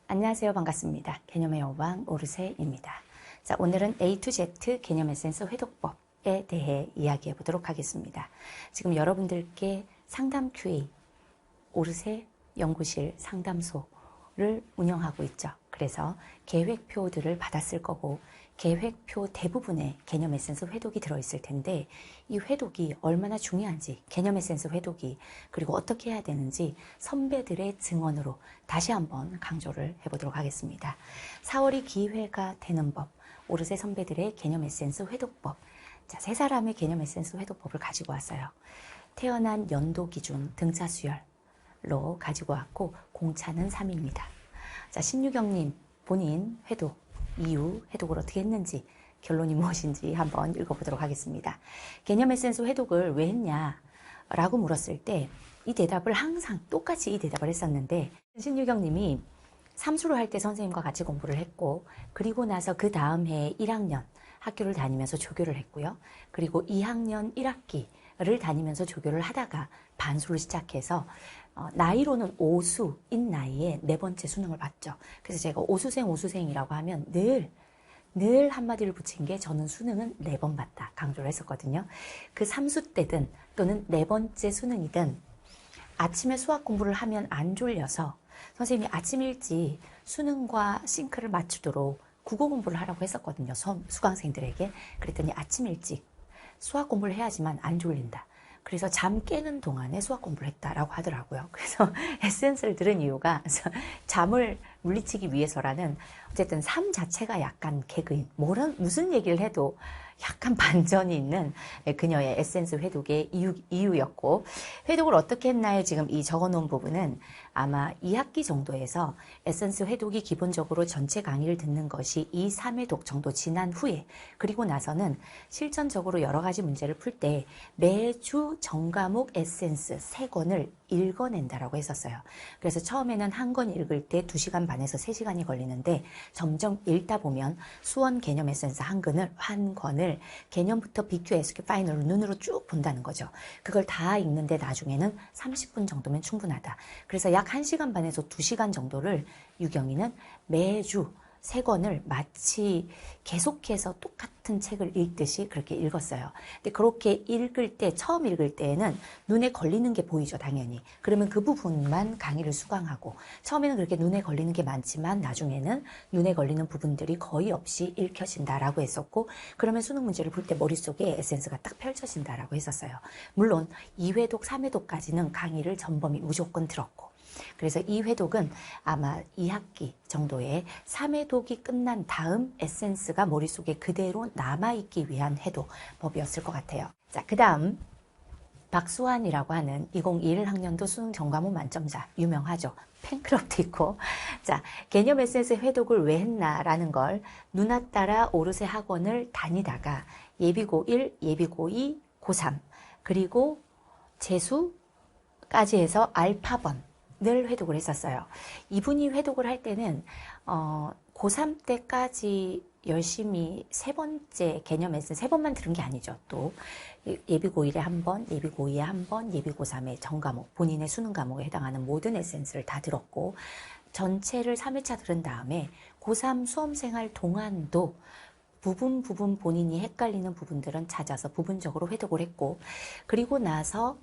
안녕하세요. 반갑습니다. 개념의 여왕 오르세입니다. 자, 오늘은 A to Z 개념 에센스 회독법에 대해 이야기해 보도록 하겠습니다. 지금 여러분들께 상담 QA 오르세 연구실 상담소를 운영하고 있죠. 그래서 계획표들을 받았을 거고 계획표 대부분의 개념 에센스 회독이 들어있을 텐데 이 회독이 얼마나 중요한지 개념 에센스 회독이 그리고 어떻게 해야 되는지 선배들의 증언으로 다시 한번 강조를 해보도록 하겠습니다. 4월이 기회가 되는 법 오르세 선배들의 개념 에센스 회독법. 자, 세 사람의 개념 에센스 회독법을 가지고 왔어요. 태어난 연도 기준 등차 수열로 가지고 왔고 공차는 3입니다. 자, 신유경님 본인 회독 이유 회독을 어떻게 했는지 결론이 무엇인지 한번 읽어보도록 하겠습니다. 개념 에센스 회독을 왜 했냐 라고 물었을 때 이 대답을 항상 똑같이 이 대답을 했었는데 신유경님이 삼수를 할 때 선생님과 같이 공부를 했고 그리고 나서 그 다음 해에 1학년 학교를 다니면서 조교를 했고요. 그리고 2학년 1학기를 다니면서 조교를 하다가 반수를 시작해서 나이로는 오수인 나이에 네 번째 수능을 봤죠. 그래서 제가 오수생이라고 하면 늘 한마디를 붙인 게 저는 수능은 4번 봤다 강조를 했었거든요. 그 삼수 때든 또는 네 번째 수능이든 아침에 수학 공부를 하면 안 졸려서 선생님이 아침 일찍 수능과 싱크를 맞추도록 국어 공부를 하라고 했었거든요. 수강생들에게. 그랬더니 아침 일찍 수학 공부를 해야지만 안 졸린다. 그래서 잠 깨는 동안에 수학 공부를 했다라고 하더라고요. 그래서 에센스를 들은 이유가 잠을 물리치기 위해서라는 어쨌든 삶 자체가 약간 개그인 무슨 얘기를 해도 약간 반전이 있는 그녀의 에센스 회독의 이유였고 회독을 어떻게 했나요? 지금 이 적어놓은 부분은 아마 2학기 정도에서 에센스 회독이 기본적으로 전체 강의를 듣는 것이 2, 3회독 정도 지난 후에 그리고 나서는 실전적으로 여러 가지 문제를 풀 때 매주 전과목 에센스 3권을 읽어낸다라고 했었어요. 그래서 처음에는 한 권 읽을 때 2시간 반에서 3시간이 걸리는데 점점 읽다 보면 수원 개념 에센스 한 권을 개념부터 BQ, SQ 파이널로 눈으로 쭉 본다는 거죠. 그걸 다 읽는데 나중에는 30분 정도면 충분하다. 그래서 약 1시간 반에서 2시간 정도를 유경이는 매주 3권을 마치 계속해서 똑같은 책을 읽듯이 그렇게 읽었어요. 근데 그렇게 읽을 때, 처음 읽을 때에는 눈에 걸리는 게 보이죠, 당연히. 그러면 그 부분만 강의를 수강하고, 처음에는 그렇게 눈에 걸리는 게 많지만, 나중에는 눈에 걸리는 부분들이 거의 없이 읽혀진다라고 했었고, 그러면 수능 문제를 볼 때 머릿속에 에센스가 딱 펼쳐진다라고 했었어요. 물론, 2회독, 3회독까지는 강의를 전범이 무조건 들었고, 그래서 이 회독은 아마 2학기 정도에 3회독이 끝난 다음 에센스가 머릿속에 그대로 남아있기 위한 회독법이었을 것 같아요. 자, 그 다음 박수환이라고 하는 2021학년도 수능 전과목 만점자 유명하죠. 팬클럽도 있고. 자, 개념 에센스 회독을 왜 했나라는 걸 누나 따라 오르세 학원을 다니다가 예비고1, 예비고2, 고3 그리고 재수까지 해서 알파번 늘 회독을 했었어요. 이분이 회독을 할 때는 고3 때까지 열심히 3번째 개념 에센스 3번만 들은 게 아니죠. 또 예비고1에 한 번, 예비고2에 한 번, 예비고3에 전과목 본인의 수능 과목에 해당하는 모든 에센스를 다 들었고 전체를 3회차 들은 다음에 고3 수험생활 동안도 부분 본인이 헷갈리는 부분들은 찾아서 부분적으로 회독을 했고 그리고 나서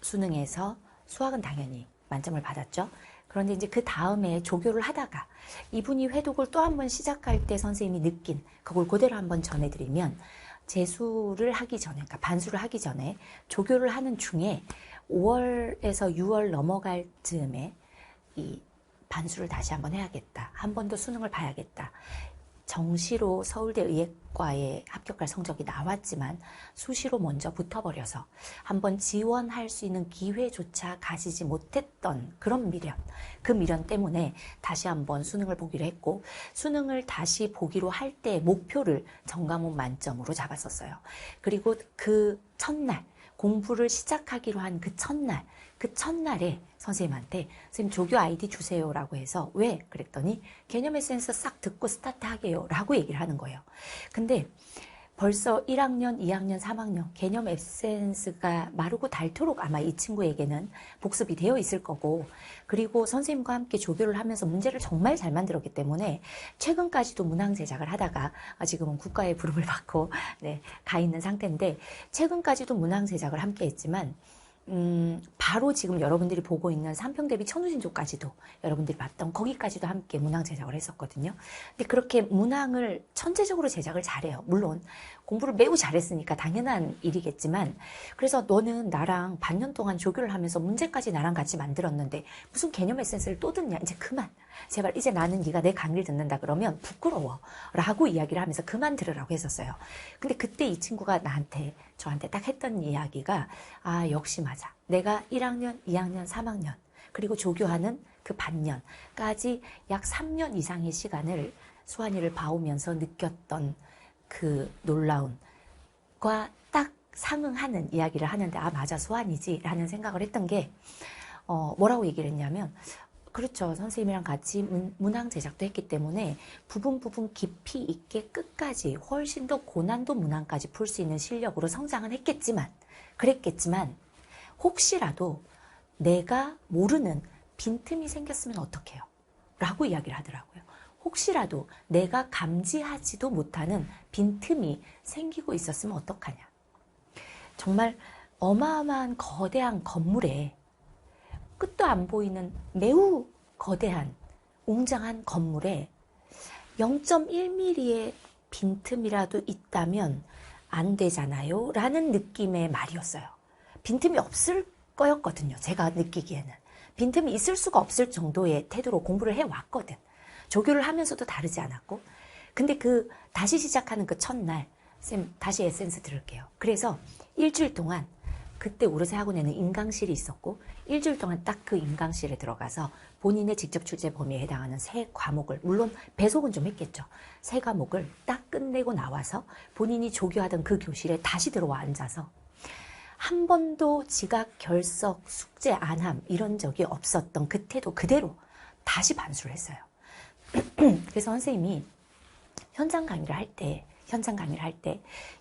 수능에서 수학은 당연히 만점을 받았죠. 그런데 이제 그 다음에 조교를 하다가 이분이 회독을 또 한 번 시작할 때 선생님이 느낀 그걸 그대로 한번 전해드리면 재수를 하기 전에, 그러니까 반수를 하기 전에 조교를 하는 중에 5월에서 6월 넘어갈 즈음에 이 반수를 다시 한번 해야겠다. 한 번 더 수능을 봐야겠다. 정시로 서울대 의예과에 합격할 성적이 나왔지만 수시로 먼저 붙어버려서 한번 지원할 수 있는 기회조차 가지지 못했던 그런 미련, 그 미련 때문에 다시 한번 수능을 보기로 했고 수능을 다시 보기로 할 때 목표를 전과목 만점으로 잡았었어요. 그리고 그 첫날 공부를 시작하기로 한 그 첫날에 선생님한테 선생님 조교 아이디 주세요라고 해서 왜? 그랬더니 개념 에센스 싹 듣고 스타트 하게요 라고 얘기를 하는 거예요. 근데 벌써 1학년, 2학년, 3학년 개념 에센스가 마르고 닳도록 아마 이 친구에게는 복습이 되어 있을 거고, 그리고 선생님과 함께 조교를 하면서 문제를 정말 잘 만들었기 때문에 최근까지도 문항 제작을 하다가 지금은 국가의 부름을 받고 가 있는 상태인데, 최근까지도 문항 제작을 함께 했지만 바로 지금 여러분들이 보고 있는 삼평대비 천우신조까지도 여러분들이 봤던 거기까지도 함께 문항 제작을 했었거든요. 근데 그렇게 문항을 천재적으로 제작을 잘해요. 물론 공부를 매우 잘했으니까 당연한 일이겠지만, 그래서 너는 나랑 반년 동안 조교를 하면서 문제까지 나랑 같이 만들었는데 무슨 개념 에센스를 또 듣냐, 이제 그만, 제발 이제 나는 네가 내 강의를 듣는다 그러면 부끄러워 라고 이야기를 하면서 그만 들으라고 했었어요. 근데 그때 이 친구가 저한테 딱 했던 이야기가, 아 역시 맞아, 내가 1학년, 2학년, 3학년 그리고 조교하는 그 반년까지 약 3년 이상의 시간을 수환이를 봐오면서 느꼈던 그 놀라움과 딱 상응하는 이야기를 하는데, 아 맞아, 수환이지 라는 생각을 했던 게, 뭐라고 얘기를 했냐면, 그렇죠, 선생님이랑 같이 문항 제작도 했기 때문에 부분 깊이 있게 끝까지 훨씬 더 고난도 문항까지 풀 수 있는 실력으로 성장은 그랬겠지만 혹시라도 내가 모르는 빈틈이 생겼으면 어떡해요? 라고 이야기를 하더라고요. 혹시라도 내가 감지하지도 못하는 빈틈이 생기고 있었으면 어떡하냐. 정말 어마어마한 거대한 건물에, 끝도 안 보이는 매우 거대한 웅장한 건물에 0.1mm의 빈틈이라도 있다면 안 되잖아요 라는 느낌의 말이었어요. 빈틈이 없을 거였거든요. 제가 느끼기에는 빈틈이 있을 수가 없을 정도의 태도로 공부를 해왔거든. 조교를 하면서도 다르지 않았고. 근데 다시 시작하는 그 첫날, 쌤 다시 에센스 들을게요. 그래서 일주일 동안, 그때 오르세 학원에는 인강실이 있었고, 일주일 동안 딱 그 인강실에 들어가서 본인의 직접 출제 범위에 해당하는 3과목을, 물론 배속은 좀 했겠죠, 3과목을 딱 끝내고 나와서 본인이 조교하던 그 교실에 다시 들어와 앉아서 한 번도 지각, 결석, 숙제 안함 이런 적이 없었던 그 태도 그대로 다시 반수를 했어요. 그래서 선생님이 현장 강의를 할 때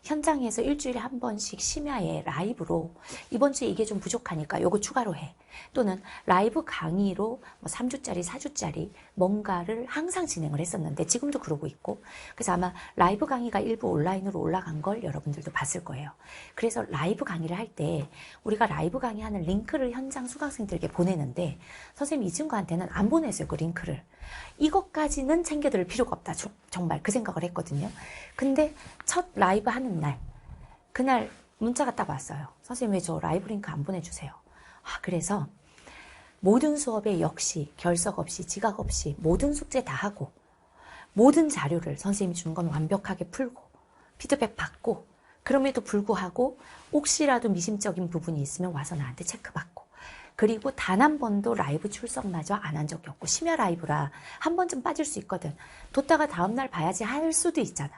현장에서 일주일에 한 번씩 심야에 라이브로, 이번 주에 이게 좀 부족하니까 요거 추가로 해, 또는 라이브 강의로 3주짜리 4주짜리 뭔가를 항상 진행을 했었는데 지금도 그러고 있고, 그래서 아마 라이브 강의가 일부 온라인으로 올라간 걸 여러분들도 봤을 거예요. 그래서 라이브 강의를 할 때 우리가 라이브 강의하는 링크를 현장 수강생들에게 보내는데, 선생님이 이 친구한테는 안 보냈어요, 그 링크를. 이것까지는 챙겨드릴 필요가 없다, 정말 그 생각을 했거든요. 근데 첫 라이브 하는 날, 그날 문자가 딱 왔어요. 선생님 왜 저 라이브 링크 안 보내주세요? 그래서 모든 수업에 역시 결석 없이 지각 없이 모든 숙제 다 하고 모든 자료를 선생님이 준 건 완벽하게 풀고 피드백 받고, 그럼에도 불구하고 혹시라도 미심적인 부분이 있으면 와서 나한테 체크받고, 그리고 단 한 번도 라이브 출석마저 안 한 적이 없고, 심야 라이브라 한 번쯤 빠질 수 있거든. 뒀다가 다음날 봐야지 할 수도 있잖아.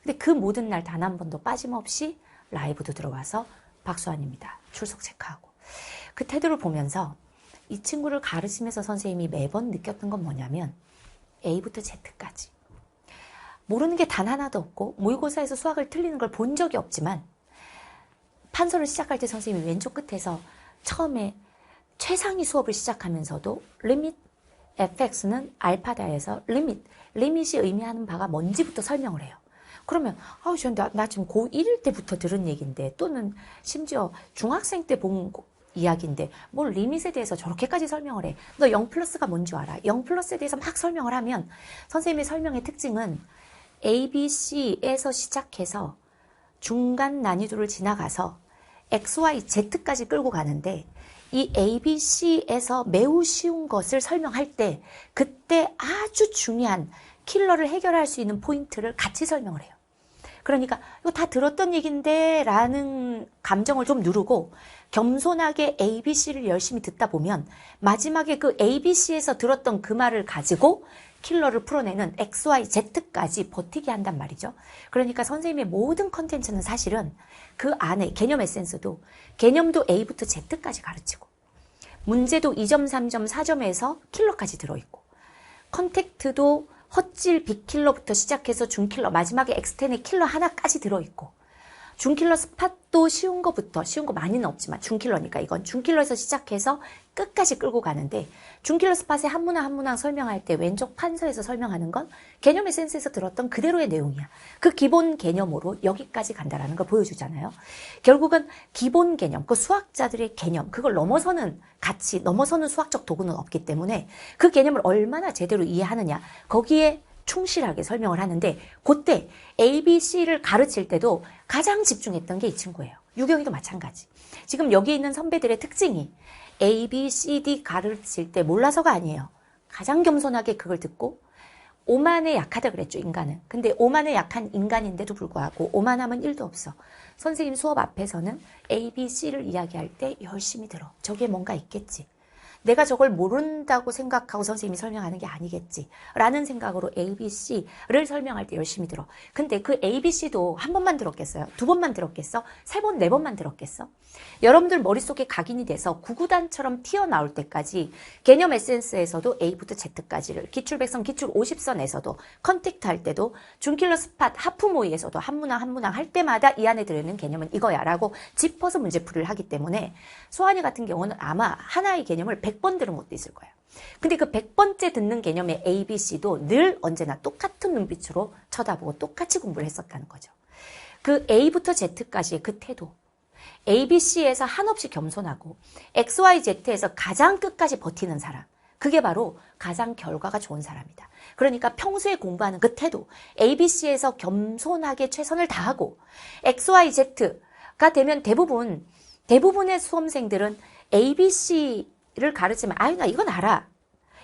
근데 그 모든 날 단 한 번도 빠짐없이 라이브도 들어와서 박수환입니다, 출석 체크하고. 그 태도를 보면서 이 친구를 가르치면서 선생님이 매번 느꼈던 건 뭐냐면, A부터 Z까지 모르는 게 단 하나도 없고, 모의고사에서 수학을 틀리는 걸 본 적이 없지만, 판서를 시작할 때 선생님이 왼쪽 끝에서 처음에 최상위 수업을 시작하면서도 리밋 fx는 알파다에서 리밋이 의미하는 바가 뭔지부터 설명을 해요. 그러면 나 지금 고1일 때부터 들은 얘기인데, 또는 심지어 중학생 때 본 이야기인데 뭘 리밋에 대해서 저렇게까지 설명을 해. 너 0 플러스가 뭔지 알아? 0 플러스에 대해서 막 설명을 하면, 선생님의 설명의 특징은 A, B, C에서 시작해서 중간 난이도를 지나가서 X, Y, Z까지 끌고 가는데, 이 A, B, C에서 매우 쉬운 것을 설명할 때 그때 아주 중요한 킬러를 해결할 수 있는 포인트를 같이 설명을 해요. 그러니까 이거 다 들었던 얘기인데 라는 감정을 좀 누르고 겸손하게 A, B, C를 열심히 듣다 보면 마지막에 그 A, B, C에서 들었던 그 말을 가지고 킬러를 풀어내는 X, Y, Z까지 버티게 한단 말이죠. 그러니까 선생님의 모든 컨텐츠는 사실은 그 안에 개념 에센스도, 개념도 A부터 Z까지 가르치고, 문제도 2점, 3점, 4점에서 킬러까지 들어있고, 컨택트도 헛질 빅킬러부터 시작해서 중킬러, 마지막에 엑스텐의 킬러 하나까지 들어있고, 중킬러 스팟도 쉬운 거 많이는 없지만 중킬러니까 이건 중킬러에서 시작해서 끝까지 끌고 가는데, 중킬러 스팟의 한 문항 설명할 때 왼쪽 판서에서 설명하는 건 개념 에센스에서 들었던 그대로의 내용이야. 그 기본 개념으로 여기까지 간다라는 걸 보여주잖아요. 결국은 기본 개념, 그 수학자들의 개념, 그걸 넘어서는 가치, 넘어서는 수학적 도구는 없기 때문에 그 개념을 얼마나 제대로 이해하느냐, 거기에 충실하게 설명을 하는데, 그때 ABC를 가르칠 때도 가장 집중했던 게 이 친구예요. 유경이도 마찬가지. 지금 여기 있는 선배들의 특징이 A, B, C, D 가르칠 때 몰라서가 아니에요. 가장 겸손하게 그걸 듣고, 오만에 약하다 그랬죠, 인간은. 근데 오만에 약한 인간인데도 불구하고 오만함은 1도 없어. 선생님 수업 앞에서는 A, B, C를 이야기할 때 열심히 들어. 저기에 뭔가 있겠지. 내가 저걸 모른다고 생각하고 선생님이 설명하는 게 아니겠지 라는 생각으로 ABC를 설명할 때 열심히 들어. 근데 그 ABC도 한 번만 들었겠어요? 두 번만 들었겠어? 세 번, 네 번만 들었겠어? 여러분들 머릿속에 각인이 돼서 구구단처럼 튀어나올 때까지 개념 에센스에서도 A부터 Z까지를, 기출백선, 기출 50선에서도, 컨택트 할 때도, 중킬러 스팟, 하프모이에서도 한 문항 할 때마다 이 안에 들어있는 개념은 이거야 라고 짚어서 문제풀이를 하기 때문에 소환이 같은 경우는 아마 하나의 개념을 100번 들은 것도 있을 거예요. 근데 그 100번째 듣는 개념의 A, B, C도 늘 언제나 똑같은 눈빛으로 쳐다보고 똑같이 공부를 했었다는 거죠. 그 A부터 Z까지의 그 태도, A, B, C에서 한없이 겸손하고 X, Y, Z에서 가장 끝까지 버티는 사람, 그게 바로 가장 결과가 좋은 사람이다. 그러니까 평소에 공부하는 그 태도, A, B, C에서 겸손하게 최선을 다하고 X, Y, Z가 되면 대부분의 수험생들은 A, B, C를 가르치면 아유 나 이건 알아.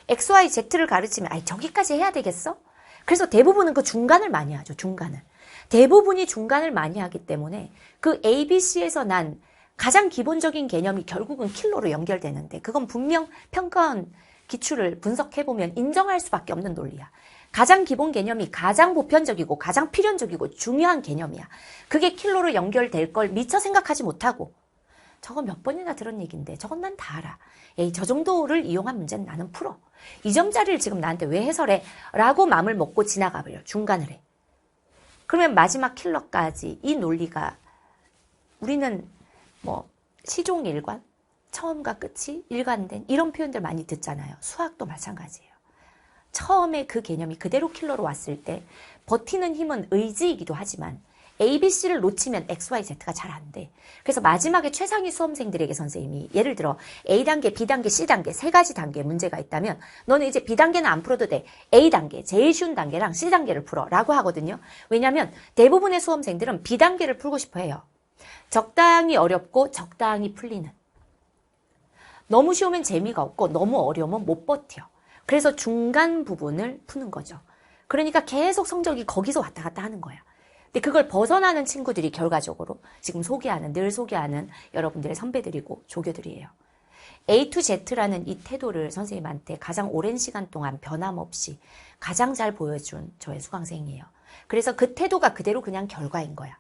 X, Y, Z를 가르치면 아이 저기까지 해야 되겠어? 그래서 대부분은 그 중간을 많이 하죠. 중간을. 대부분이 중간을 많이 하기 때문에 그 A, B, C에서 난 가장 기본적인 개념이 결국은 킬러로 연결되는데, 그건 분명 평가원 기출을 분석해보면 인정할 수밖에 없는 논리야. 가장 기본 개념이 가장 보편적이고 가장 필연적이고 중요한 개념이야. 그게 킬러로 연결될 걸 미처 생각하지 못하고, 저거 몇 번이나 들은 얘기인데 저건 난 다 알아. 에이, 저 정도를 이용한 문제는 나는 풀어. 이 점짜리를 지금 나한테 왜 해설해? 라고 마음을 먹고 지나가 버려. 중간을 해. 그러면 마지막 킬러까지 이 논리가, 우리는 뭐 시종일관, 처음과 끝이 일관된 이런 표현들 많이 듣잖아요. 수학도 마찬가지예요. 처음에 그 개념이 그대로 킬러로 왔을 때 버티는 힘은 의지이기도 하지만 A, B, C를 놓치면 X, Y, Z가 잘 안 돼. 그래서 마지막에 최상위 수험생들에게 선생님이 예를 들어 A단계, B단계, C단계 세 가지 단계에 문제가 있다면 너는 이제 B단계는 안 풀어도 돼. A단계, 제일 쉬운 단계랑 C단계를 풀어 라고 하거든요. 왜냐하면 대부분의 수험생들은 B단계를 풀고 싶어 해요. 적당히 어렵고 적당히 풀리는. 너무 쉬우면 재미가 없고 너무 어려우면 못 버텨. 그래서 중간 부분을 푸는 거죠. 그러니까 계속 성적이 거기서 왔다 갔다 하는 거야. 근데 그걸 벗어나는 친구들이 결과적으로 지금 늘 소개하는 여러분들의 선배들이고 조교들이에요. A to Z라는 이 태도를 선생님한테 가장 오랜 시간 동안 변함없이 가장 잘 보여준 저의 수강생이에요. 그래서 그 태도가 그대로 그냥 결과인 거야.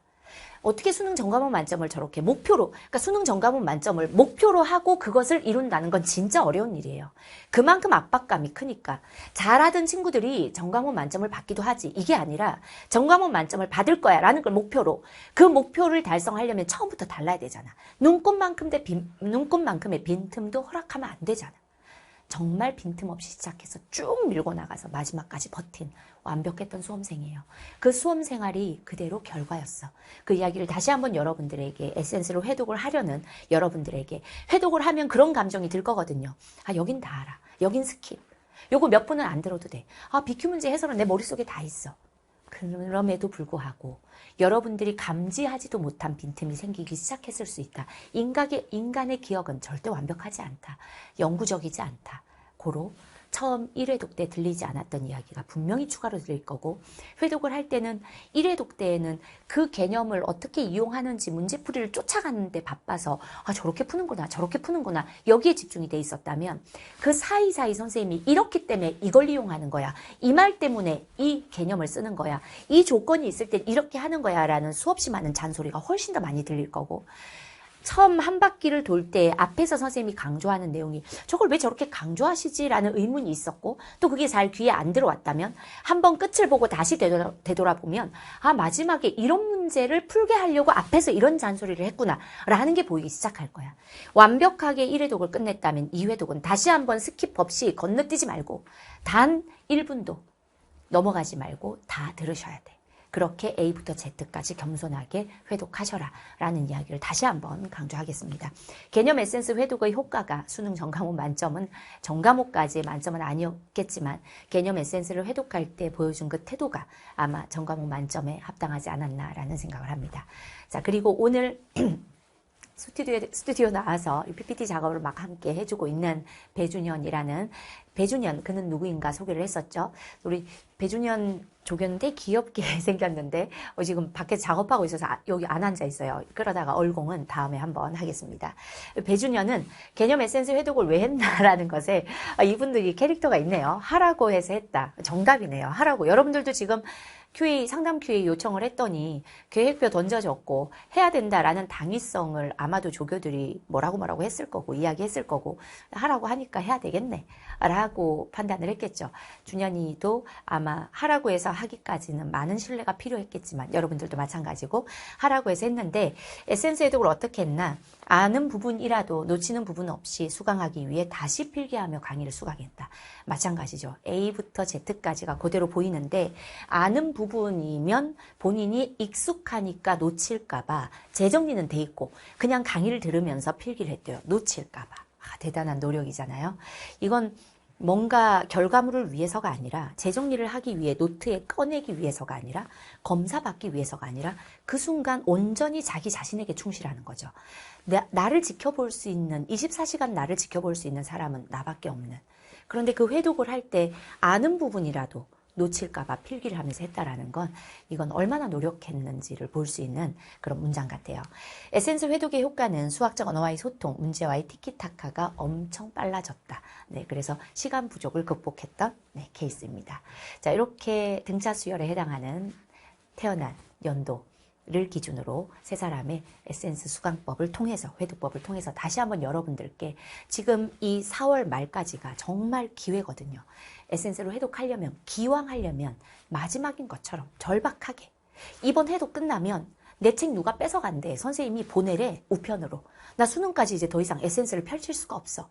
어떻게 수능 전과문 만점을 저렇게 목표로, 그러니까 수능 전과문 만점을 목표로 하고 그것을 이룬다는 건 진짜 어려운 일이에요. 그만큼 압박감이 크니까. 잘하던 친구들이 전과문 만점을 받기도 하지. 이게 아니라 전과문 만점을 받을 거야 라는 걸 목표로, 그 목표를 달성하려면 처음부터 달라야 되잖아. 눈꽃만큼의 빈틈도 허락하면 안 되잖아. 정말 빈틈없이 시작해서 쭉 밀고 나가서 마지막까지 버틴 완벽했던 수험생이에요. 그 수험 생활이 그대로 결과였어. 그 이야기를 다시 한번 여러분들에게 에센스로 회독을 하려는 여러분들에게 회독을 하면 그런 감정이 들 거거든요. 아, 여긴 다 알아. 여긴 스킵. 요거 몇 분은 안 들어도 돼. 아, BQ 문제 해설은 내 머릿속에 다 있어. 그럼에도 불구하고 여러분들이 감지하지도 못한 빈틈이 생기기 시작했을 수 있다. 인간의 기억은 절대 완벽하지 않다. 영구적이지 않다. 고로 처음 1회독 때 들리지 않았던 이야기가 분명히 추가로 들릴 거고, 회독을 할 때는 1회독 때에는 그 개념을 어떻게 이용하는지 문제풀이를 쫓아가는 데 바빠서 아 저렇게 푸는구나 저렇게 푸는구나 여기에 집중이 돼 있었다면, 그 사이사이 선생님이 이렇기 때문에 이걸 이용하는 거야, 이 말 때문에 이 개념을 쓰는 거야, 이 조건이 있을 땐 이렇게 하는 거야 라는 수없이 많은 잔소리가 훨씬 더 많이 들릴 거고, 처음 한 바퀴를 돌 때 앞에서 선생님이 강조하는 내용이 저걸 왜 저렇게 강조하시지라는 의문이 있었고 또 그게 잘 귀에 안 들어왔다면 한번 끝을 보고 다시 되돌아보면 아 마지막에 이런 문제를 풀게 하려고 앞에서 이런 잔소리를 했구나 라는 게 보이기 시작할 거야. 완벽하게 1회독을 끝냈다면 2회독은 다시 한번 스킵 없이 건너뛰지 말고 단 1분도 넘어가지 말고 다 들으셔야 돼. 그렇게 A부터 Z까지 겸손하게 회독하셔라 라는 이야기를 다시 한번 강조하겠습니다. 개념 에센스 회독의 효과가 수능 전과목 만점은 전과목까지의 만점은 아니었겠지만 개념 에센스를 회독할 때 보여준 그 태도가 아마 전과목 만점에 합당하지 않았나라는 생각을 합니다. 자, 그리고 오늘 스튜디오 나와서 PPT 작업을 막 함께 해주고 있는 배준현이라는 배준현, 그는 누구인가 소개를 했었죠. 우리 배준현 조교인데 귀엽게 생겼는데 지금 밖에 작업하고 있어서 여기 안 앉아 있어요. 그러다가 얼공은 다음에 한번 하겠습니다. 배준현은 개념 에센스 회독을 왜 했나라는 것에 이분들이 캐릭터가 있네요. 하라고 해서 했다. 정답이네요. 하라고. 여러분들도 지금 상담 QA 요청을 했더니 계획표 던져줬고 해야 된다라는 당위성을 아마도 조교들이 뭐라고 했을 거고 이야기했을 거고 하라고 하니까 해야 되겠네 라고 판단을 했겠죠. 준현이도 아마 하라고 해서 하기까지는 많은 신뢰가 필요했겠지만 여러분들도 마찬가지고 하라고 해서 했는데 에센스 해독을 어떻게 했나 아는 부분이라도 놓치는 부분 없이 수강하기 위해 다시 필기하며 강의를 수강했다. 마찬가지죠. A부터 Z까지가 그대로 보이는데 아는 부분이면 본인이 익숙하니까 놓칠까봐 재정리는 돼 있고 그냥 강의를 들으면서 필기를 했대요. 놓칠까봐. 대단한 노력이잖아요. 이건 뭔가 결과물을 위해서가 아니라 재정리를 하기 위해 노트에 꺼내기 위해서가 아니라 검사받기 위해서가 아니라 그 순간 온전히 자기 자신에게 충실하는 거죠. 나를 지켜볼 수 있는 24시간 나를 지켜볼 수 있는 사람은 나밖에 없는. 그런데 그 회독을 할 때 아는 부분이라도 놓칠까봐 필기를 하면서 했다라는 건 이건 얼마나 노력했는지를 볼 수 있는 그런 문장 같아요. 에센스 회독의 효과는 수학적 언어와의 소통, 문제와의 티키타카가 엄청 빨라졌다. 네, 그래서 시간 부족을 극복했던 케이스입니다. 자, 이렇게 등차 수열에 해당하는 태어난 연도를 기준으로 세 사람의 에센스 수강법을 통해서 회독법을 통해서 다시 한번 여러분들께 지금 이 4월 말까지가 정말 기회거든요. 에센스로 회독하려면 기왕 하려면 마지막인 것처럼 절박하게 이번 회독 끝나면 내 책 누가 뺏어간대 선생님이 보내래 우편으로 나 수능까지 이제 더 이상 에센스를 펼칠 수가 없어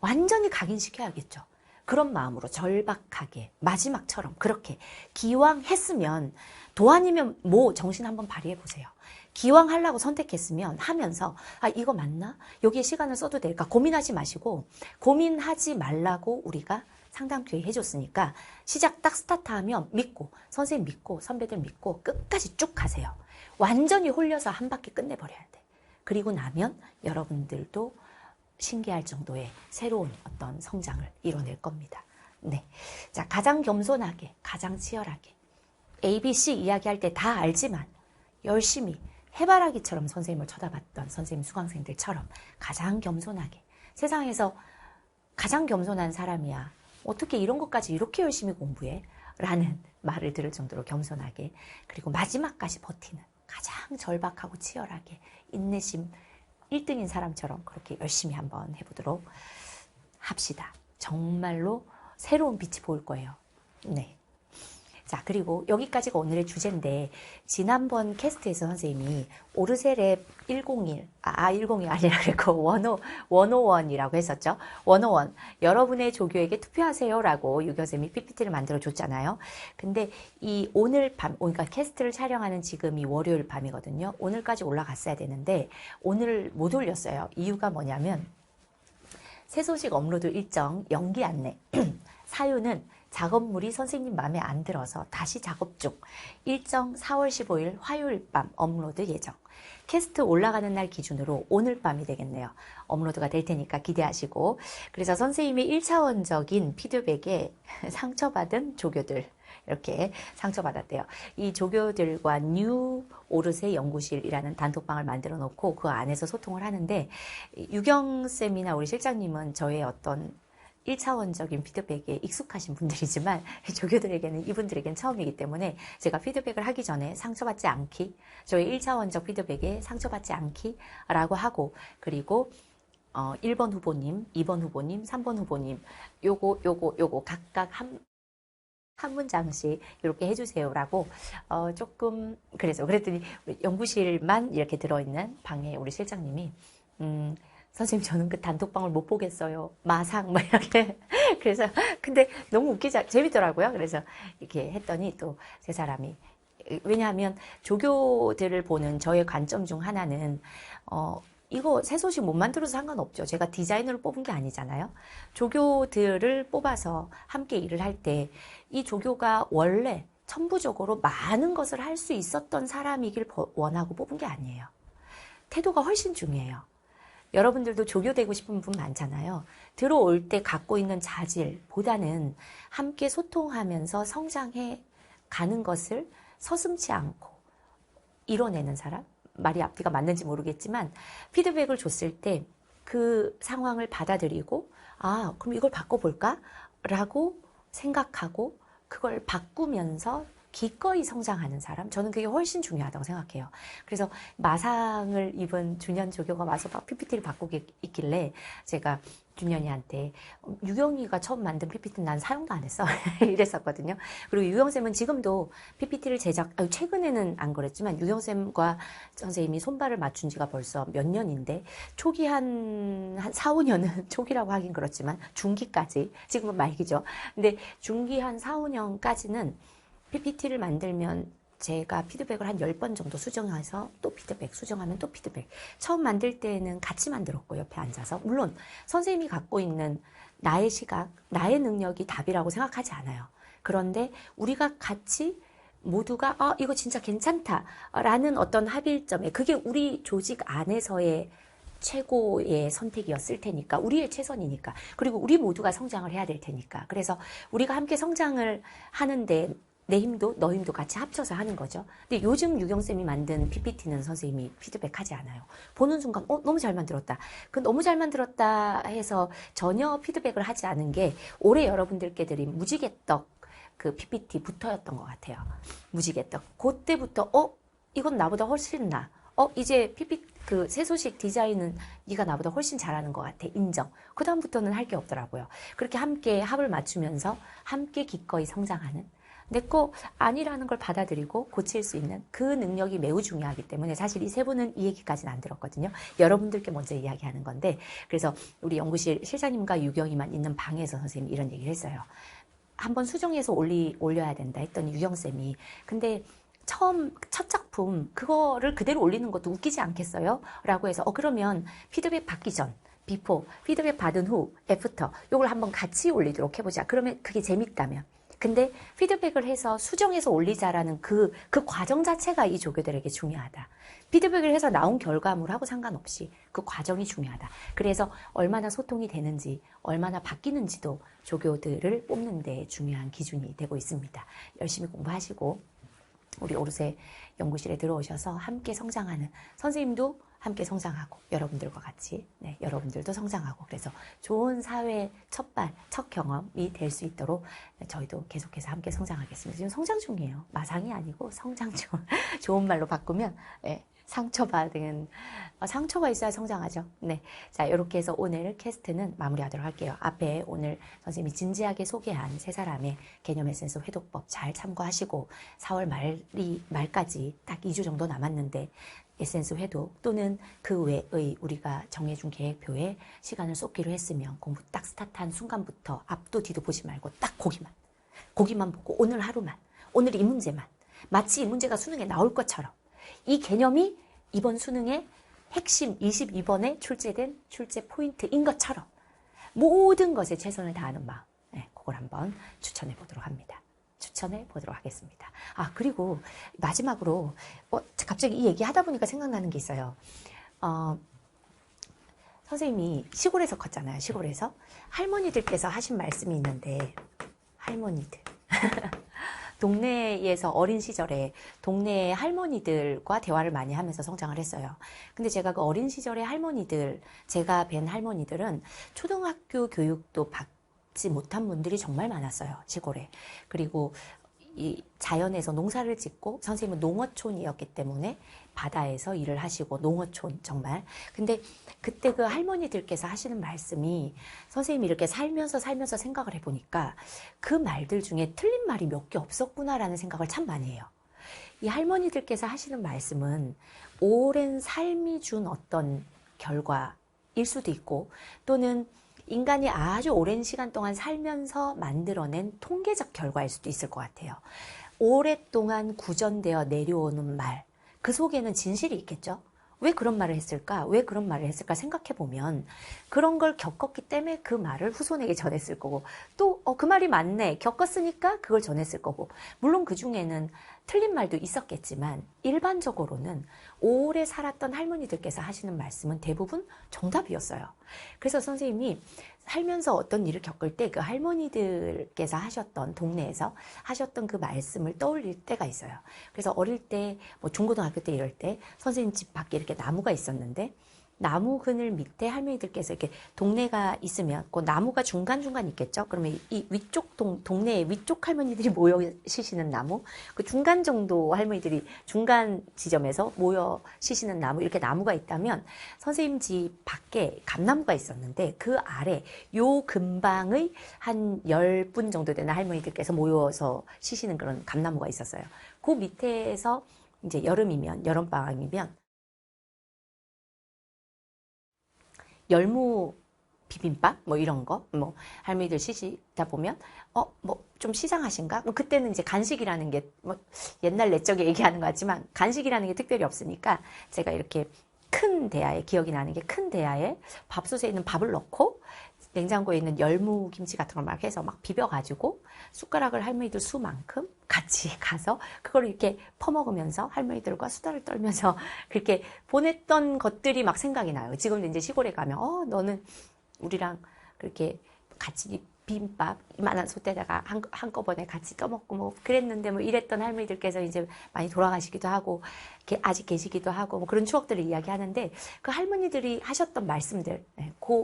완전히 각인시켜야겠죠. 그런 마음으로 절박하게 마지막처럼 그렇게 기왕 했으면 도안이면 뭐 정신 한번 발휘해 보세요. 기왕 하려고 선택했으면 하면서 아 이거 맞나? 여기에 시간을 써도 될까? 고민하지 마시고 고민하지 말라고 우리가 상담 교육 해줬으니까 시작 딱 스타트하면 믿고 선생님 믿고 선배들 믿고 끝까지 쭉 가세요. 완전히 홀려서 한 바퀴 끝내버려야 돼. 그리고 나면 여러분들도 신기할 정도의 새로운 어떤 성장을 이뤄낼 겁니다. 네, 자 가장 겸손하게 가장 치열하게 ABC 이야기할 때 다 알지만 열심히 해바라기처럼 선생님을 쳐다봤던 선생님 수강생들처럼 가장 겸손하게 세상에서 가장 겸손한 사람이야. 어떻게 이런 것까지 이렇게 열심히 공부해? 라는 말을 들을 정도로 겸손하게 그리고 마지막까지 버티는 가장 절박하고 치열하게 인내심 1등인 사람처럼 그렇게 열심히 한번 해보도록 합시다. 정말로 새로운 빛이 보일 거예요. 네. 자, 그리고 여기까지가 오늘의 주제인데 지난번 캐스트에서 선생님이 오르세랩 101, 101 아니라 그랬고 101이라고 했었죠. 101, 여러분의 조교에게 투표하세요 라고 유교쌤이 PPT를 만들어 줬잖아요. 근데 이 오늘 밤, 그러니까 캐스트를 촬영하는 지금이 월요일 밤이거든요. 오늘까지 올라갔어야 되는데 오늘 못 올렸어요. 이유가 뭐냐면 새 소식 업로드 일정 연기 안내 사유는 작업물이 선생님 마음에 안 들어서 다시 작업 중 일정 4월 15일 화요일 밤 업로드 예정 캐스트 올라가는 날 기준으로 오늘 밤이 되겠네요. 업로드가 될 테니까 기대하시고 그래서 선생님의 1차원적인 피드백에 상처받은 조교들 이렇게 상처받았대요. 이 조교들과 뉴 오르세 연구실이라는 단톡방을 만들어 놓고 그 안에서 소통을 하는데 유경쌤이나 우리 실장님은 저의 어떤 1차원적인 피드백에 익숙하신 분들이지만 조교들에게는 이분들에게는 처음이기 때문에 제가 피드백을 하기 전에 상처받지 않기, 저의 1차원적 피드백에 상처받지 않기 라고 하고, 그리고 1번 후보님, 2번 후보님, 3번 후보님 요거 각각 한 문장씩 이렇게 해주세요라고 조금 그랬더니 연구실만 이렇게 들어있는 방에 우리 실장님이 선생님 저는 그 단톡방을 못 보겠어요. 마상 뭐 이렇게 그래서 근데 너무 웃기자 재밌더라고요. 그래서 이렇게 했더니 또 세 사람이, 왜냐하면 조교들을 보는 저의 관점 중 하나는 이거 새 소식 못 만들어도 상관없죠. 제가 디자이너를 뽑은 게 아니잖아요. 조교들을 뽑아서 함께 일을 할 때 이 조교가 원래 천부적으로 많은 것을 할 수 있었던 사람이길 원하고 뽑은 게 아니에요. 태도가 훨씬 중요해요. 여러분들도 조교 되고 싶은 분 많잖아요. 들어올 때 갖고 있는 자질보다는 함께 소통하면서 성장해 가는 것을 서슴지 않고 이뤄내는 사람? 말이 앞뒤가 맞는지 모르겠지만 피드백을 줬을 때 그 상황을 받아들이고 그럼 이걸 바꿔볼까? 라고 생각하고 그걸 바꾸면서 기꺼이 성장하는 사람, 저는 그게 훨씬 중요하다고 생각해요. 그래서 마상을 입은 준현 조교가 와서 막 PPT를 바꾸고 있길래 제가 준현이한테 유경이가 처음 만든 PPT는 난 사용도 안 했어 이랬었거든요. 그리고 유경쌤은 지금도 PPT를 최근에는 안 그랬지만 유경쌤과 선생님이 손발을 맞춘 지가 벌써 몇 년인데 초기 한 4, 5년은 초기라고 하긴 그렇지만 중기까지, 지금은 말기죠. 근데 중기 한 4, 5년까지는 PPT를 만들면 제가 피드백을 한 10번 정도 수정해서 또 피드백, 수정하면 또 피드백. 처음 만들 때는 같이 만들었고 옆에 앉아서. 물론 선생님이 갖고 있는 나의 시각, 나의 능력이 답이라고 생각하지 않아요. 그런데 우리가 같이 모두가 이거 진짜 괜찮다 라는 어떤 합일점에, 그게 우리 조직 안에서의 최고의 선택이었을 테니까, 우리의 최선이니까, 그리고 우리 모두가 성장을 해야 될 테니까. 그래서 우리가 함께 성장을 하는데 내 힘도 너 힘도 같이 합쳐서 하는 거죠. 근데 요즘 유경쌤이 만든 PPT는 선생님이 피드백하지 않아요. 보는 순간 너무 잘 만들었다. 그 너무 잘 만들었다 해서 전혀 피드백을 하지 않은 게 올해 여러분들께 드린 무지개떡 그 PPT부터였던 것 같아요. 무지개떡. 그때부터 이건 나보다 훨씬 나. 이제 그 새소식 디자인은 네가 나보다 훨씬 잘하는 것 같아. 인정. 그 다음부터는 할 게 없더라고요. 그렇게 함께 합을 맞추면서 함께 기꺼이 성장하는, 내 거 아니라는 걸 받아들이고 고칠 수 있는 그 능력이 매우 중요하기 때문에, 사실 이 세 분은 이 얘기까지는 안 들었거든요. 여러분들께 먼저 이야기하는 건데, 그래서 우리 연구실 실장님과 유경이만 있는 방에서 선생님이 이런 얘기를 했어요. 한번 수정해서 올려야 된다 했더니 유경쌤이, 근데 첫 작품 그거를 그대로 올리는 것도 웃기지 않겠어요? 라고 해서 그러면 피드백 받기 전, 비포, 피드백 받은 후, 애프터 요걸 한번 같이 올리도록 해보자. 그러면 그게 재밌다면. 근데 피드백을 해서 수정해서 올리자라는 그 과정 자체가 이 조교들에게 중요하다. 피드백을 해서 나온 결과물하고 상관없이 그 과정이 중요하다. 그래서 얼마나 소통이 되는지, 얼마나 바뀌는지도 조교들을 뽑는 데 중요한 기준이 되고 있습니다. 열심히 공부하시고 우리 오르세 연구실에 들어오셔서 함께 성장하는, 선생님도 함께 성장하고 여러분들과 같이 여러분들도 성장하고, 그래서 좋은 사회 첫 경험이 될 수 있도록 저희도 계속해서 함께 성장하겠습니다. 지금 성장 중이에요. 마상이 아니고 성장 중. 좋은 말로 바꾸면 상처가 있어야 성장하죠. 네. 자, 이렇게 해서 오늘 캐스트는 마무리하도록 할게요. 앞에 오늘 선생님이 진지하게 소개한 세 사람의 개념 에센스 회독법 잘 참고하시고 4월 말까지 딱 2주 정도 남았는데 에센스 회독 또는 그 외의 우리가 정해준 계획표에 시간을 쏟기로 했으면 공부 딱 스타트한 순간부터 앞도 뒤도 보지 말고 딱 고기만 보고 오늘 하루만, 오늘 이 문제만, 마치 이 문제가 수능에 나올 것처럼 이 개념이 이번 수능의 핵심 22번에 출제된 출제 포인트인 것처럼 모든 것에 최선을 다하는 마음, 그걸 한번 추천해 보도록 하겠습니다. 그리고 마지막으로 갑자기 이 얘기 하다 보니까 생각나는 게 있어요. 선생님이 시골에서 컸잖아요. 시골에서 할머니들께서 하신 말씀이 있는데, 할머니들 동네에서 어린 시절에 동네 할머니들과 대화를 많이 하면서 성장을 했어요. 근데 제가 그 어린 시절의 제가 뵌 할머니들은 초등학교 교육도 받지 못한 분들이 정말 많았어요, 시골에. 그리고 이 자연에서 농사를 짓고, 선생님은 농어촌이었기 때문에 바다에서 일을 하시고, 농어촌 정말. 근데 그때 그 할머니들께서 하시는 말씀이, 선생님이 이렇게 살면서 생각을 해보니까 그 말들 중에 틀린 말이 몇 개 없었구나라는 생각을 참 많이 해요. 이 할머니들께서 하시는 말씀은 오랜 삶이 준 어떤 결과일 수도 있고, 또는 인간이 아주 오랜 시간 동안 살면서 만들어낸 통계적 결과일 수도 있을 것 같아요. 오랫동안 구전되어 내려오는 말, 그 속에는 진실이 있겠죠? 왜 그런 말을 했을까? 왜 그런 말을 했을까 생각해보면 그런 걸 겪었기 때문에 그 말을 후손에게 전했을 거고, 또 그 말이 맞네, 겪었으니까 그걸 전했을 거고, 물론 그 중에는 틀린 말도 있었겠지만 일반적으로는 오래 살았던 할머니들께서 하시는 말씀은 대부분 정답이었어요. 그래서 선생님이 살면서 어떤 일을 겪을 때 그 할머니들께서 하셨던, 동네에서 하셨던 그 말씀을 떠올릴 때가 있어요. 그래서 어릴 때, 뭐 중고등학교 때 이럴 때 선생님 집 밖에 이렇게 나무가 있었는데, 나무 그늘 밑에 할머니들께서 이렇게 동네가 있으면 그 나무가 중간중간 있겠죠. 그러면 이 위쪽 동네의 위쪽 할머니들이 모여 쉬시는 나무, 그 중간 정도 할머니들이 중간 지점에서 모여 쉬시는 나무, 이렇게 나무가 있다면 선생님 집 밖에 감나무가 있었는데, 그 아래 요 근방의 한 10분 정도 되는 할머니들께서 모여서 쉬시는 그런 감나무가 있었어요. 그 밑에서 이제 여름이면, 여름방학이면 열무 비빔밥 뭐 이런 거, 뭐 할머니들 시시다 보면 뭐 좀 시장하신가? 뭐 그때는 이제 간식이라는 게 뭐 옛날 옛적에 얘기하는 것 같지만 간식이라는 게 특별히 없으니까, 제가 이렇게 큰 대야에, 기억이 나는 게 큰 대야에 밥솥에 있는 밥을 넣고 냉장고에 있는 열무 김치 같은 걸 막 해서 막 비벼가지고 숟가락을 할머니들 수만큼 같이 가서 그걸 이렇게 퍼먹으면서 할머니들과 수다를 떨면서 그렇게 보냈던 것들이 막 생각이 나요. 지금도 이제 시골에 가면 너는 우리랑 그렇게 같이 비빔밥 이만한 솥에다가 한꺼번에 같이 떠먹고 뭐 그랬는데, 뭐 이랬던 할머니들께서 이제 많이 돌아가시기도 하고 아직 계시기도 하고 뭐 그런 추억들을 이야기하는데, 그 할머니들이 하셨던 말씀들,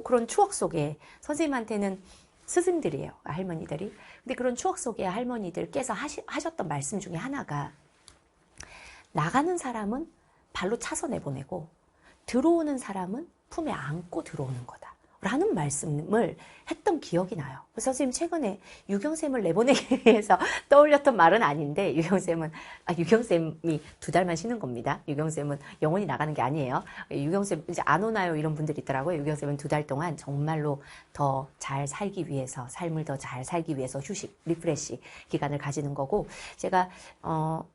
그런 추억 속에 선생님한테는 스승들이에요, 할머니들이. 근데 그런 추억 속에 할머니들께서 하셨던 말씀 중에 하나가, 나가는 사람은 발로 차서 내보내고 들어오는 사람은 품에 안고 들어오는 거다 라는 말씀을 했던 기억이 나요. 선생님 최근에 유경쌤을 내보내기 위해서 떠올렸던 말은 아닌데, 유경쌤이 2달만 쉬는 겁니다. 유경쌤은 영원히 나가는 게 아니에요. 유경쌤 이제 안 오나요? 이런 분들이 있더라고요. 유경쌤은 2달 동안 정말로 더 잘 살기 위해서, 삶을 더 잘 살기 위해서 휴식, 리프레시 기간을 가지는 거고, 제가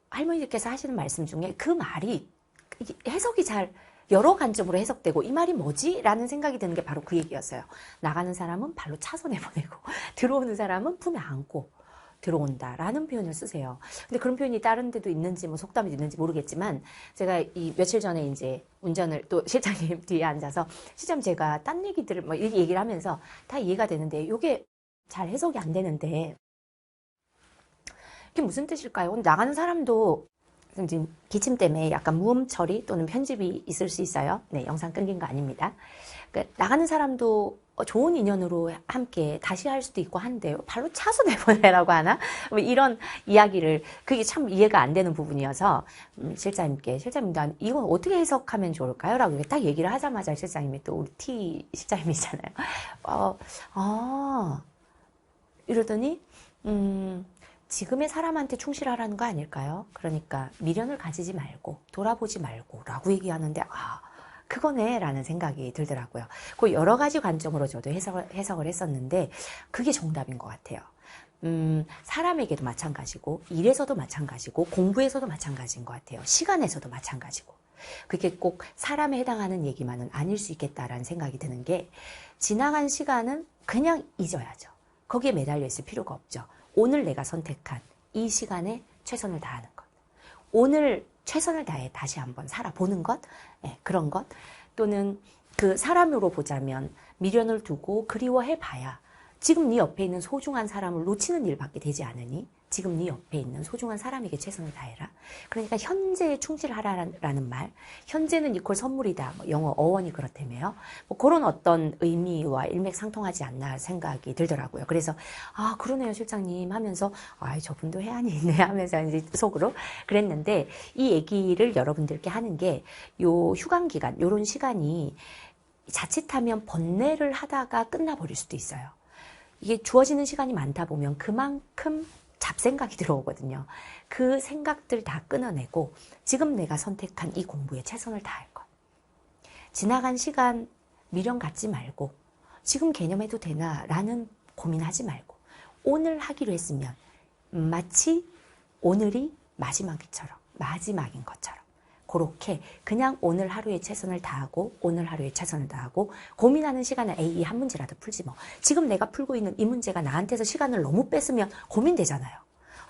할머니들께서 하시는 말씀 중에 그 말이 해석이 잘 여러 관점으로 해석되고, 이 말이 뭐지? 라는 생각이 드는 게 바로 그 얘기였어요. 나가는 사람은 발로 차서 내보내고 들어오는 사람은 품에 안고 들어온다 라는 표현을 쓰세요. 근데 그런 표현이 다른 데도 있는지 뭐 속담이 있는지 모르겠지만, 제가 이 며칠 전에 이제 운전을, 또 실장님 뒤에 앉아서 실장 제가 딴 얘기들을 뭐 이렇게 얘기를 하면서 다 이해가 되는데 이게 잘 해석이 안 되는데 이게 무슨 뜻일까요? 나가는 사람도 이제 기침 때문에 약간 무음 처리 또는 편집이 있을 수 있어요. 네, 영상 끊긴 거 아닙니다. 그러니까 나가는 사람도 좋은 인연으로 함께 다시 할 수도 있고 한데 발로 차서 내보내라고 하나? 뭐 이런 이야기를, 그게 참 이해가 안 되는 부분이어서 실장님도 이건 어떻게 해석하면 좋을까요? 라고 딱 얘기를 하자마자 실장님이, 또 우리 T 실장님이잖아요. 이러더니 지금의 사람한테 충실하라는 거 아닐까요? 그러니까 미련을 가지지 말고 돌아보지 말고 라고 얘기하는데, 그거네 라는 생각이 들더라고요. 그 여러 가지 관점으로 저도 해석을 했었는데 그게 정답인 것 같아요. 사람에게도 마찬가지고, 일에서도 마찬가지고, 공부에서도 마찬가지인 것 같아요. 시간에서도 마찬가지고. 그게 꼭 사람에 해당하는 얘기만은 아닐 수 있겠다라는 생각이 드는 게, 지나간 시간은 그냥 잊어야죠. 거기에 매달려 있을 필요가 없죠. 오늘 내가 선택한 이 시간에 최선을 다하는 것, 오늘 최선을 다해 다시 한번 살아보는 것, 그런 것, 또는 그 사람으로 보자면 미련을 두고 그리워해봐야 지금 네 옆에 있는 소중한 사람을 놓치는 일밖에 되지 않으니 지금 네 옆에 있는 소중한 사람에게 최선을 다해라. 그러니까 현재에 충실하라라는 말, 현재는 이퀄 선물이다. 뭐 영어 어원이 그렇다며요. 뭐 그런 어떤 의미와 일맥상통하지 않나 생각이 들더라고요. 그래서 아 그러네요 실장님 하면서 아 저분도 해안이 있네 하면서 이제 속으로 그랬는데 이 얘기를 여러분들께 하는 게 요 휴관 기간, 요런 시간이 자칫하면 번뇌를 하다가 끝나버릴 수도 있어요. 이게 주어지는 시간이 많다 보면 그만큼 잡생각이 들어오거든요. 그 생각들 다 끊어내고 지금 내가 선택한 이 공부에 최선을 다할 것. 지나간 시간 미련 갖지 말고 지금 개념해도 되나 라는 고민하지 말고 오늘 하기로 했으면 마치 오늘이 마지막인 것처럼 그렇게 그냥 오늘 하루에 최선을 다하고 오늘 하루에 최선을 다하고 고민하는 시간에 에이 한 문제라도 풀지 뭐. 지금 내가 풀고 있는 이 문제가 나한테서 시간을 너무 뺐으면 고민되잖아요.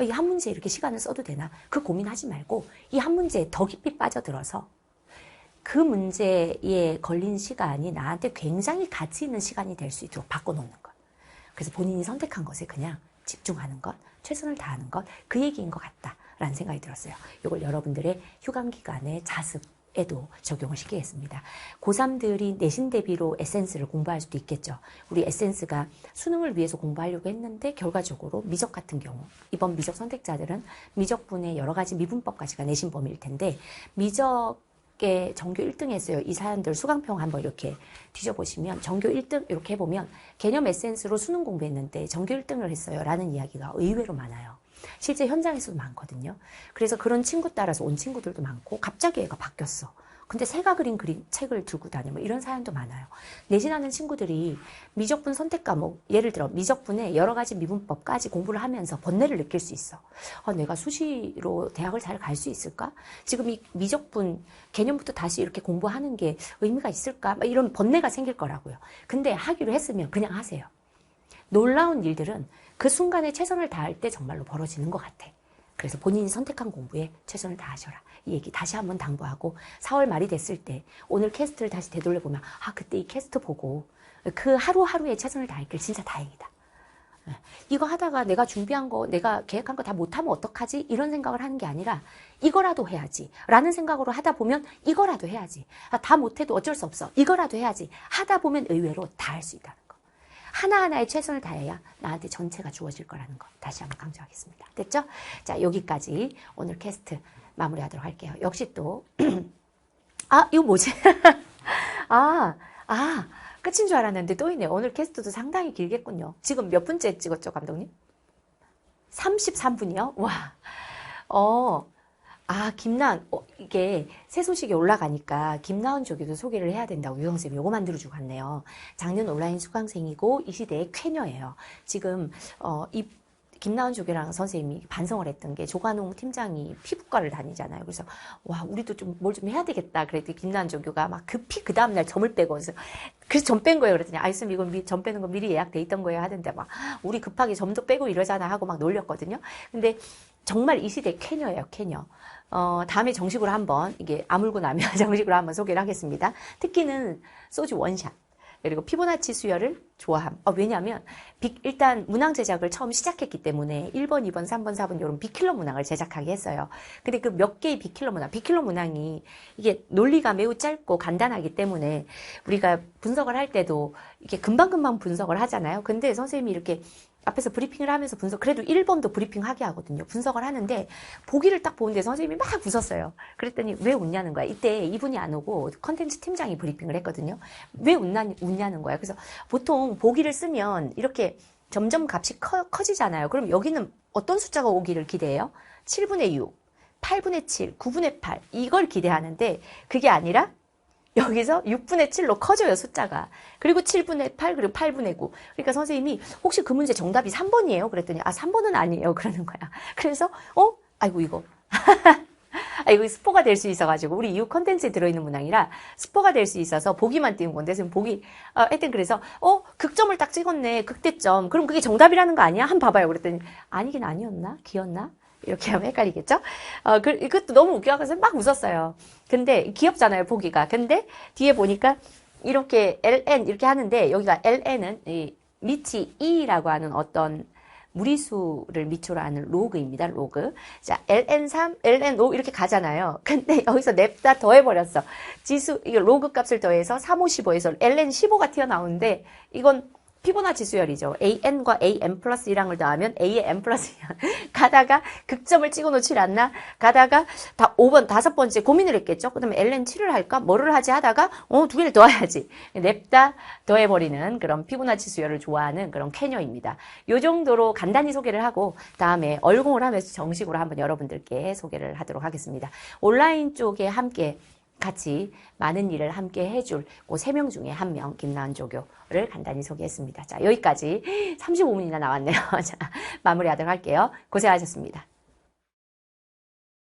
이 한 문제에 이렇게 시간을 써도 되나? 그 고민하지 말고 이 한 문제에 더 깊이 빠져들어서 그 문제에 걸린 시간이 나한테 굉장히 가치 있는 시간이 될 수 있도록 바꿔놓는 것. 그래서 본인이 선택한 것에 그냥 집중하는 것, 최선을 다하는 것, 그 얘기인 것 같다라는 생각이 들었어요. 이걸 여러분들의 휴관 기간의 자습에도 적용을 시키겠습니다. 고3들이 내신 대비로 에센스를 공부할 수도 있겠죠. 우리 에센스가 수능을 위해서 공부하려고 했는데 결과적으로 미적 같은 경우 이번 미적 선택자들은 미적분의 여러 가지 미분법까지가 내신 범위일 텐데 미적 전교 1등 했어요. 이 사람들 수강평 한번 이렇게 뒤져보시면 전교 1등 이렇게 해보면 개념 에센스로 수능 공부했는데 전교 1등을 했어요 라는 이야기가 의외로 많아요. 실제 현장에서도 많거든요. 그래서 그런 친구 따라서 온 친구들도 많고 갑자기 애가 바뀌었어. 근데 새가 그린 책을 들고 다니고 뭐 이런 사연도 많아요. 내신하는 친구들이 미적분 선택 과목, 예를 들어 미적분의 여러 가지 미분법까지 공부를 하면서 번뇌를 느낄 수 있어. 내가 수시로 대학을 잘 갈 수 있을까? 지금 이 미적분 개념부터 다시 이렇게 공부하는 게 의미가 있을까? 막 이런 번뇌가 생길 거라고요. 근데 하기로 했으면 그냥 하세요. 놀라운 일들은 그 순간에 최선을 다할 때 정말로 벌어지는 것 같아. 그래서 본인이 선택한 공부에 최선을 다하셔라. 이 얘기 다시 한번 당부하고 4월 말이 됐을 때 오늘 캐스트를 다시 되돌려보면 그때 이 캐스트 보고 그 하루하루에 최선을 다했길 진짜 다행이다. 이거 하다가 내가 준비한 거, 내가 계획한 거 다 못하면 어떡하지? 이런 생각을 하는 게 아니라 이거라도 해야지 라는 생각으로 하다 보면 이거라도 해야지. 다 못해도 어쩔 수 없어. 이거라도 해야지. 하다 보면 의외로 다 할 수 있다는 거. 하나하나에 최선을 다해야 나한테 전체가 주어질 거라는 거 다시 한번 강조하겠습니다. 됐죠? 자, 여기까지 오늘 캐스트 마무리하도록 할게요. 역시 또 이거 뭐지? 끝인 줄 알았는데 또 있네요. 오늘 캐스트도 상당히 길겠군요. 지금 몇 분째 찍었죠, 감독님? 33분이요? 와. 김나은, 이게 새 소식이 올라가니까 김나은 조교도 소개를 해야 된다고 유성쌤이 요거 만들어주고 갔네요. 작년 온라인 수강생이고 이 시대의 쾌녀예요. 지금, 이 김나은 조교랑 선생님이 반성을 했던 게 조관웅 팀장이 피부과를 다니잖아요. 그래서 와 우리도 좀 뭘 좀 해야 되겠다. 그랬더니 김나은 조교가 막 급히 그 다음날 점을 빼고 그래서 점 뺀 거예요. 그랬더니 쌤 이건 점 빼는 거 미리 예약돼 있던 거예요 하던데 막 우리 급하게 점도 빼고 이러잖아 하고 막 놀렸거든요. 근데 정말 이 시대 쾌녀예요, 쾌녀. 다음에 정식으로 한번 이게 아물고 나면 정식으로 한번 소개를 하겠습니다. 특기는 소주 원샷. 그리고 피보나치 수열을 좋아함. 왜냐하면 일단 문항 제작을 처음 시작했기 때문에 1번, 2번, 3번, 4번 이런 빅킬러 문항을 제작하게 했어요. 근데 그 몇 개의 빅킬러 문항이 이게 논리가 매우 짧고 간단하기 때문에 우리가 분석을 할 때도 이게 금방금방 분석을 하잖아요. 근데 선생님이 이렇게 앞에서 브리핑을 하면서 그래도 1번도 브리핑하게 하거든요. 분석을 하는데 보기를 딱 보는데 선생님이 막 웃었어요. 그랬더니 왜 웃냐는 거야. 이때 이분이 안 오고 컨텐츠 팀장이 브리핑을 했거든요. 왜 웃냐는 거야. 그래서 보통 보기를 쓰면 이렇게 점점 값이 커지잖아요. 그럼 여기는 어떤 숫자가 오기를 기대해요? 7분의 6, 8분의 7, 9분의 8 이걸 기대하는데 그게 아니라 여기서 6분의 7로 커져요, 숫자가. 그리고 7분의 8, 그리고 8분의 9. 그러니까 선생님이 혹시 그 문제 정답이 3번이에요? 그랬더니 3번은 아니에요. 그러는 거야. 그래서 아이고 이거. 이거 스포가 될 수 있어가지고 우리 이후 컨텐츠에 들어있는 문항이라 스포가 될 수 있어서 보기만 띄운 건데 지금 보기 하여튼 그래서 극점을 딱 찍었네. 극대점. 그럼 그게 정답이라는 거 아니야? 한번 봐봐요. 그랬더니 아니긴 아니었나? 기었나? 이렇게 하면 헷갈리겠죠? 이것도 너무 웃겨서 막 웃었어요. 근데 귀엽잖아요, 보기가. 근데 뒤에 보니까 이렇게 LN 이렇게 하는데 여기가 LN은 밑이 E라고 하는 어떤 무리수를 밑으로 하는 로그입니다. 로그. 자, ln3, ln5 이렇게 가잖아요. 근데 여기서 냅다 더해버렸어. 지수, 이거 로그 값을 더해서 3, 5, 15에서 ln15가 튀어나오는데 이건 피보나치 수열이죠. an과 an 플러스 1항을 더하면 a의 n 플러스 2항. 가다가 극점을 찍어 놓질 않나? 가다가 다 5번, 다섯 번째 고민을 했겠죠. 그 다음에 ln7을 할까? 뭐를 하지 하다가, 두 개를 더해야지. 냅다 더해버리는 그런 피보나치 수열을 좋아하는 그런 캐녀입니다. 요 정도로 간단히 소개를 하고, 다음에 얼공을 하면서 정식으로 한번 여러분들께 소개를 하도록 하겠습니다. 온라인 쪽에 함께 같이 많은 일을 함께 해줄 그 3명 중에 1명 김나은 조교를 간단히 소개했습니다. 자, 여기까지 35분이나 나왔네요. 자, 마무리하도록 할게요. 고생하셨습니다.